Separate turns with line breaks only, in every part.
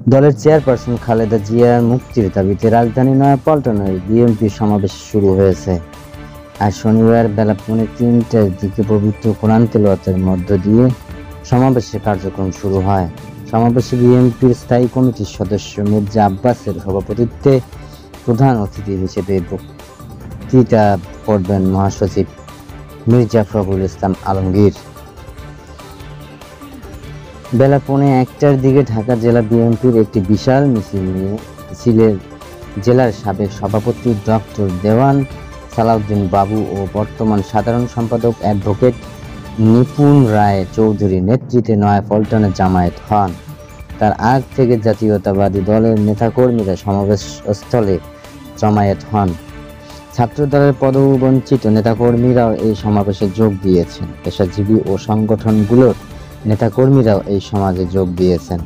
দলের চেয়ারপারসন খালেদা জিয়ার মুক্তির দাবিতে রাজধানী নয়াপল্টনে বিএনপি সমাবেশ শুরু হয়েছে। আজ শনিবার বেলা 3:30টার দিকে পবিত্র কোরআন তেলাওয়াতের মধ্য দিয়ে সমাবেশের কার্যক্রম শুরু হয়। সমাবেশে বিএনপির স্থায়ী কমিটির সদস্য মির্জা আব্বাসের সভাপতিত্বে প্রধান অতিথি হিসেবে বক্তৃতা করবেন মহাসচিব মির্জা ফখরুল ইসলাম আলমগীর। বেলা 1:45টার দিকে ঢাকা জেলা বিএনপির একটি বিশাল মিছিলের জেলার সাবেক সভাপতি ডক্টর দেওয়ান সালাউদ্দিন বাবু ও বর্তমান সাধারণ সম্পাদক অ্যাডভোকেট নিপুণ রায় চৌধুরীর নেতৃত্বে নয়াপল্টনে জামায়াত হন। তার আগ থেকে জাতীয়তাবাদী দলের নেতাকর্মীরা সমাবেশস্থলে জমায়েত হন। ছাত্রদলের পদবঞ্চিত নেতাকর্মীরাও এই সমাবেশে যোগ দিয়েছেন। পেশাজীবী ও সংগঠনগুলোর নেতাকর্মীরাও এই সমাজে যোগ দিয়েছেন।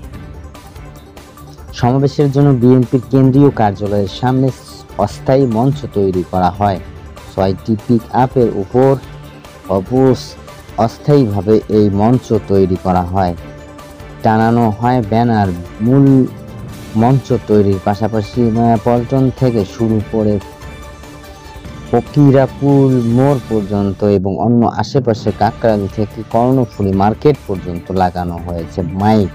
সমাবেশের জন্য বিএনপির কেন্দ্রীয় কার্যালয়ের সামনে অস্থায়ী মঞ্চ তৈরি করা হয়। 6টি পিকআপের উপর অস্থায়ীভাবে এই মঞ্চ তৈরি করা হয়। টানানো হয় ব্যানার। মূল মঞ্চ তৈরির পাশাপাশি নয়াপল্টন থেকে শুরু করে ফকিরাপুর মোড় পর্যন্ত এবং অন্য আশেপাশে কাকরাইল থেকে কর্ণফুলী মার্কেট পর্যন্ত লাগানো হয়েছে মাইক।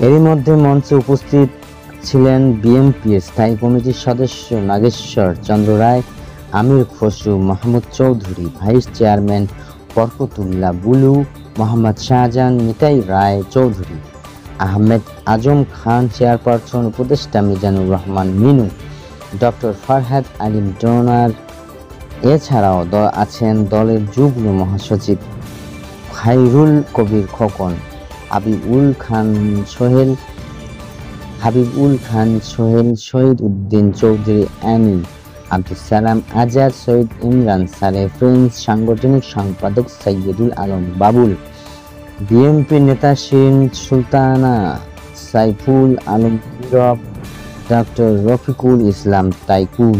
এরই মধ্যে মঞ্চে উপস্থিত ছিলেন বিএনপির স্থায়ী কমিটির সদস্য Nageshwar Chandra Roy, Amir Khasru Mahmud Chowdhury, vice chairman Barkatullah Bulu, Mohammad Shahjahan Nitai Roy Chowdhury, Ahmed Azam Khan chairperson, উপদেষ্টা মিজানুর রহমান মিনু, ডক্টর ফারহাদ আলিম ডোনার। এছাড়াও আছেন দলের যুগ্ম মহাসচিব খায়রুল কবির খোকন, হাবিবুল খান সোহেল, শহীদ উদ্দিন চৌধুরী অ্যানি, আব্দুল সালাম আজাদ, সৈয়দ ইমরান সালে প্রিন্স, সাংগঠনিক সম্পাদক সৈয়দুল আলম বাবুল, বিএনপি নেতা শিরিন সুলতানা, সাইফুল আলম নীরব, ডক্টর রফিকুল ইসলাম তাইকুল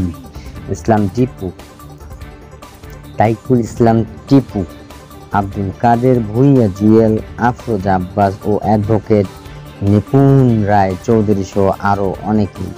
ইসলাম টিপু, আব্দুল কাদের ভুঁইয়া, জুয়েল আফরোজা আব্বাস ও অ্যাডভোকেট নিপুণ রায় চৌধুরী সহ আরও অনেকেই।